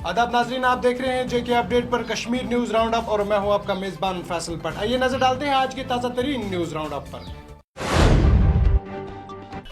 आदाब नाजरीन, आप देख रहे हैं जेके अपडेट पर कश्मीर न्यूज राउंड अप और मैं हूं आपका मेजबान फैसल पट। आइए नजर डालते हैं आज के ताज़ा तरीन न्यूज राउंड अप पर।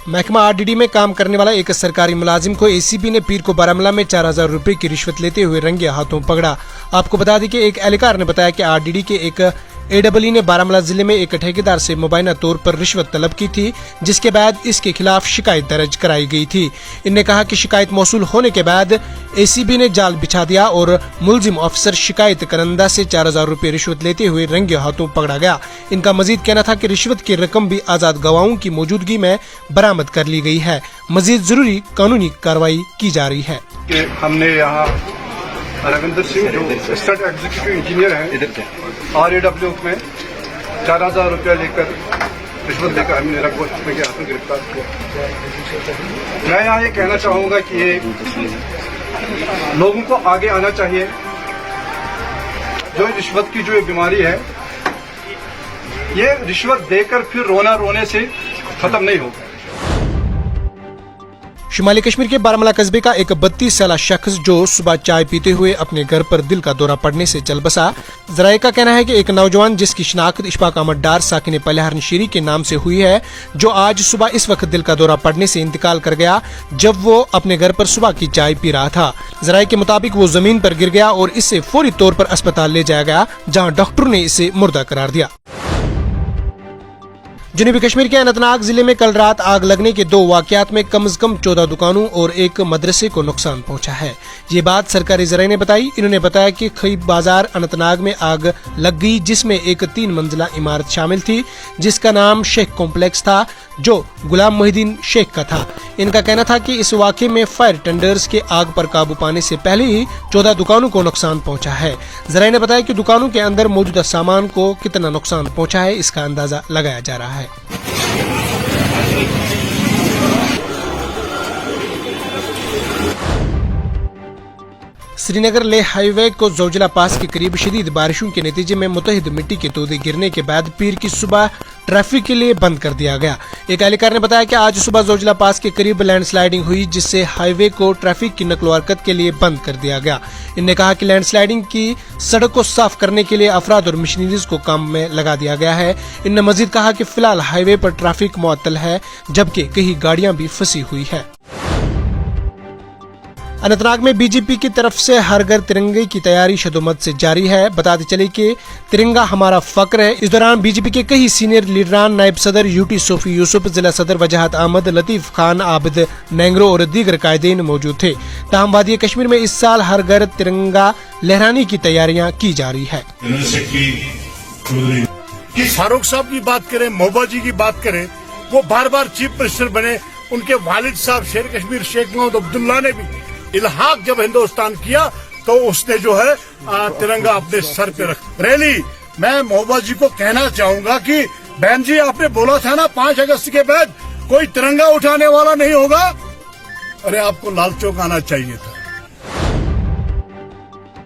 महकमा आरडीडी में काम करने वाला एक सरकारी मुलाजिम को एसीबी ने पीर को बारामूला में 4000 रुपए की रिश्वत लेते हुए रंगे हाथों पकड़ा। आपको बता दें कि एक एहलकार ने बताया कि आरडीडी के एक एडब्ल्यू ने बारामूला जिले में एक ठेकेदार से मुबैना तौर पर रिश्वत तलब की थी, जिसके बाद इसके खिलाफ शिकायत दर्ज कराई गई थी। इनने कहा कि शिकायत मौसूल होने के बाद एसीबी ने जाल बिछा दिया और मुलजिम अफसर शिकायत करंदा से 4000 रुपए रिश्वत लेते हुए रंगे हाथों पकड़ा गया। इनका मजीद कहना था कि रिश्वत की रकम भी आजाद गवाहों की मौजूदगी में बरामद कर ली गई है। मजीद जरूरी कानूनी कार्रवाई की जा रही है। हमने यहाँ रविंदर सिंह जो असिस्टेंट एग्जीक्यूटिव इंजीनियर हैं RAW में 4000 रुपया लेकर रिश्वत लेकर हमने रंगो के हाथों गिरफ्तार किया। मैं यहाँ ये कहना चाहूँगा कि ये लोगों को आगे आना चाहिए। जो रिश्वत की जो बीमारी है, ये रिश्वत देकर फिर रोना रोने से खत्म नहीं होगा। शुमाली कश्मीर के बारामूला कस्बे का एक 32 साला शख्स जो सुबह चाय पीते हुए अपने घर पर दिल का दौरा पड़ने से चल बसा। जराये का कहना है कि एक नौजवान जिसकी शिनाख्त इशफाक अहमद डार साकिन पलहर नशीरी के नाम से हुई है, जो आज सुबह इस वक्त दिल का दौरा पड़ने से इंतकाल कर गया जब वो अपने घर पर सुबह की चाय पी रहा था। जराये के मुताबिक वो जमीन पर गिर गया और इससे फौरी तौर पर अस्पताल ले जाया गया, जहाँ डॉक्टर ने इसे मुर्दा करार दिया। जनूबी कश्मीर के अनंतनाग जिले में कल रात आग लगने के 2 वाकयात में कम से कम 14 दुकानों और एक मदरसे को नुकसान पहुंचा है। ये बात सरकारी जराये ने बताई। इन्होंने बताया कि खईब बाजार अनंतनाग में आग लग गई, जिसमें एक 3 मंजिला इमारत शामिल थी, जिसका नाम शेख कॉम्प्लेक्स था, जो गुलाम मोहिद्दीन शेख का था। इनका कहना था कि इस वाक़े में फायर टेंडर्स के आग पर काबू पाने से पहले ही 14 दुकानों को नुकसान पहुंचा है। जराये ने बताया कि दुकानों के अंदर मौजूदा सामान को कितना नुकसान पहुंचा है, इसका अंदाजा लगाया जा रहा है। श्रीनगर लेह हाईवे को जोजिला पास के करीब शदीद बारिशों के नतीजे में मुतहिद मिट्टी के तोदे गिरने के बाद पीर की सुबह ट्रैफिक के लिए बंद कर दिया गया। एक एहलकार ने बताया कि आज सुबह जोजिला पास के करीब लैंडस्लाइडिंग हुई, जिससे हाईवे को ट्रैफिक की नकलो हरकत के लिए बंद कर दिया गया। इन्होंने कहा कि लैंडस्लाइडिंग की सड़क को साफ करने के लिए अफराद और मशीनरीज को काम में लगा दिया गया है। इन्होंने मजीद कहा कि फिलहाल हाईवे पर ट्रैफिक मुअत्तल है, जबकि कई गाड़ियां भी फंसी हुई है। अनंतनाग में बीजेपी की तरफ से हर घर तिरंगे की तैयारी शदोमत से जारी है। बताते चले कि तिरंगा हमारा फक्र है। इस दौरान बीजेपी के कई सीनियर लीडरान, नायब सदर यूटी सोफी यूसुफ, जिला सदर वजाहत अहमद, लतीफ खान, आबिद नेंगरो और दीगर कायदीन मौजूद थे। ताहम वादी कश्मीर में इस साल हर घर तिरंगा लहराने की तैयारियां की जा रही है। फारूक साहब की बात करें, मोहब्बा जी की बात करें, वो बार बार चीफ मिनिस्टर बने। उनके वालिद साहब शेर कश्मीर शेख मोहम्मद अब्दुल्ला ने भी इल्हाक जब हिंदुस्तान किया तो उसने जो है तिरंगा अपने सर पे रख रैली। मैं मोहब्बा जी को कहना चाहूंगा कि बहन जी, आपने बोला था ना 5 अगस्त के बाद कोई तिरंगा उठाने वाला नहीं होगा। अरे आपको लाल चौक आना चाहिए था।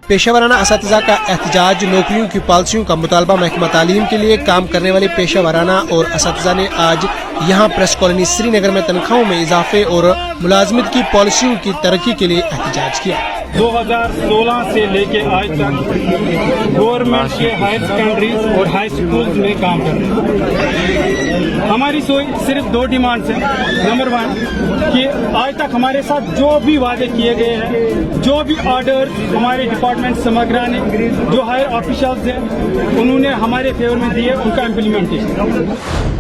पेशा-वराना असातिज़ा का एहतजाज। नौकरियों की पॉलिसियों का मुतालबा। महकमा तालीम के लिए काम करने वाले पेशा-वराना और असातिज़ा ने आज यहाँ प्रेस कॉलोनी श्रीनगर में तनख्वाहों में इजाफे और मुलाजमत की पॉलिसियों की तरक्की के लिए एहतजाज किया। 2016 से लेके आज तक गवर्नमेंट के हायर सेकेंडरीज और हाई स्कूल में काम कर रहे हैं। हमारी सिर्फ 2 डिमांड्स हैं। नंबर 1 कि आज तक हमारे साथ जो भी वादे किए गए हैं, जो भी ऑर्डर हमारे डिपार्टमेंट समग्रा ने, जो हायर ऑफिशियल्स हैं, उन्होंने हमारे फेवर में दिए, उनका इम्प्लीमेंटेशन।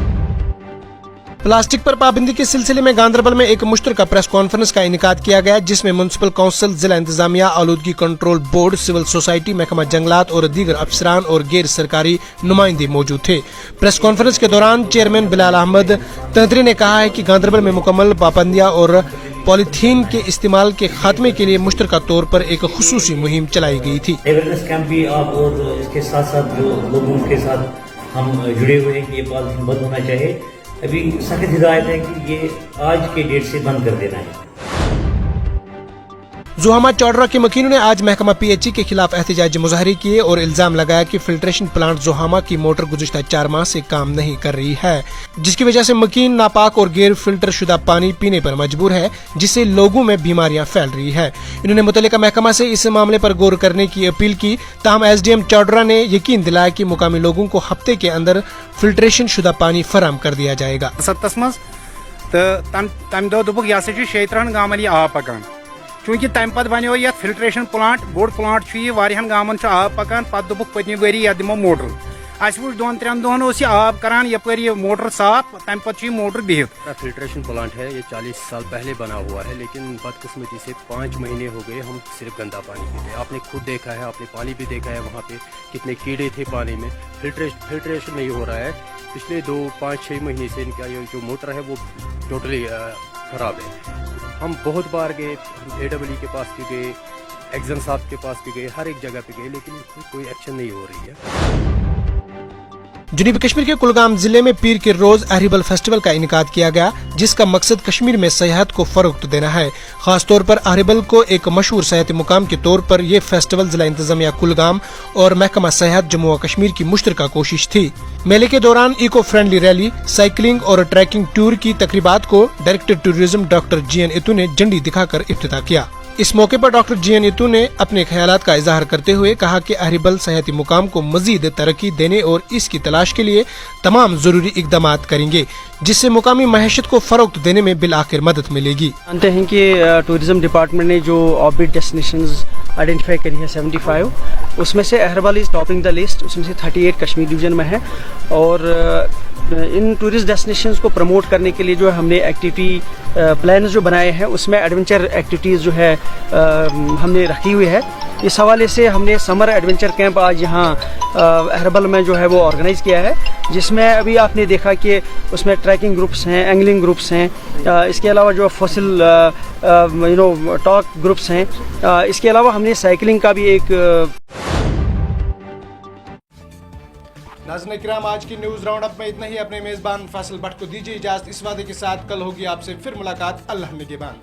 प्लास्टिक पर पाबंदी के सिलसिले में गांधरबल में एक मुश्तरका प्रेस कॉन्फ्रेंस का इनेकाद किया गया, जिसमें म्युनिसिपल काउंसिल, जिला इंतजामिया, आलूदगी कंट्रोल बोर्ड, सिविल सोसाइटी, महकमा जंगलात और दीगर अफसरान और गैर सरकारी नुमाइंदे मौजूद थे। प्रेस कॉन्फ्रेंस के दौरान चेयरमैन बिलाल अहमद तंत्री ने कहा है कि गांधरबल में मुकम्मल पाबंदियां और पॉलीथीन के इस्तेमाल के खात्मे के लिए मुश्तरका तौर पर एक खुसूसी मुहिम चलाई गई थी। अवेयरनेस कैंप भी आप और इसके साथ साथ जो लोगों के साथ हम जुड़े हुए हैं कि ये पॉलीथीन बंद होना चाहिए। अभी सख्त हिदायत है कि ये आज के डेट से बंद कर देना है। जोहामा चौडरा के मकीनों ने आज महकमा पीएचई के खिलाफ एहतजाजी मुजाहरे किए और इल्जाम लगाया कि फिल्ट्रेशन प्लांट जोहामा की मोटर गुज़िश्ता 4 माह से काम नहीं कर रही है, जिसकी वजह से मकीन नापाक और गैर फिल्टर शुदा पानी पीने पर मजबूर है, जिससे लोगों में बीमारियां फैल रही है। इन्होंने मुतल्लिका महकमा से इस मामले पर गौर करने की अपील की। ताहम एसडीएम चौडरा ने यकीन दिलाया कि मुकामी लोगों को हफ्ते के अंदर फिल्ट्रेशन शुदा पानी फराहम कर दिया जाएगा। तम दो दोपक यह 6 गामन आब पकान चूंकि तम पे बनो ये फिल्ट्रेशन प्लांट बोड़ प्लांट वारियान गामन आब पकान पे दोपक पत्म वरी ये दिमो मोटर अस वो 2-3 दोहन आब करान यपर ये मोटर साफ तम पे मोटर बिहत। फिल्ट्रेशन प्लांट है, ये 40 साल पहले बना हुआ है, लेकिन बदकिस्मती से 5 महीने हो गए हम सिर्फ गंदा पानी पीते हैं। आपने खुद देखा है, आपने पानी भी देखा है, वहाँ पे कितने कीड़े थे पानी में। फिल्ट्रेशन नहीं हो रहा है। पिछले 2-5-6 महीने से इनका ये जो मोटर है वो टोटली ख़राब है। हम बहुत बार गए, AEE के पास भी गए, एक्जन साहब के पास भी गए, हर एक जगह पे गए, लेकिन कोई एक्शन नहीं हो रही है। जनूबी कश्मीर के कुलगाम जिले में पीर के रोज अहरिबल फेस्टिवल का इनेकाद किया गया, जिसका मकसद कश्मीर में सयाहत को फरोख्त देना है। खास तौर पर अहरिबल को एक मशहूर सयाहती मुकाम के तौर पर यह फेस्टिवल जिला इंतजामिया कुलगाम और महकमा सयाहत जम्मू व कश्मीर की मुश्तरका कोशिश थी। मेले के दौरान इको फ्रेंडली रैली, साइकिलिंग और ट्रैकिंग टूर की तकरीबात को डायरेक्टर टूरिज्म डॉक्टर GN इतू ने झंडी दिखाकर इफ्तिताह किया। इस मौके पर डॉक्टर GN इतू ने अपने ख्यालात का इजहार करते हुए कहा कि अहरिबल सयाहती मुकाम को मजीद तरक्की देने और इसकी तलाश के लिए तमाम जरूरी इकदाम करेंगे, जिससे मुकामी मईशत को फरोख्त देने में बिल आखिर मदद मिलेगी। जानते हैं कि टूरिज्म डिपार्टमेंट ने जो ऑर्बिट डेस्टिनेशंस आइडेंटिफाई करी है 75, उसमें से Aharbal is topping the list. उसमें से 38 कश्मीर डिवीजन में है और इन टूरिस्ट डेस्टिनेशंस को प्रमोट करने के लिए जो है हमने एक्टिविटी प्लान जो बनाए हैं, उसमें एडवेंचर एक्टिविटीज़ जो है हमने रखी हुई है। इस हवाले से हमने समर एडवेंचर कैंप आज यहाँ अहरबल में जो है वो ऑर्गेनाइज़ किया है, जिसमें अभी आपने देखा कि उसमें ट्रैकिंग ग्रुप्स हैं, एंगलिंग ग्रुप्स हैं, इसके अलावा जो फॉसिल टॉक ग्रुप्स हैं, इसके अलावा हमने साइकिलिंग का भी एक नाज़रीन किराम, आज की न्यूज़ राउंड अप में इतना ही। अपने मेज़बान फैसल भट्ट को दीजिए इजाज़त इस वादे के साथ, कल होगी आपसे फिर मुलाकात। अल्लाह निगहबान।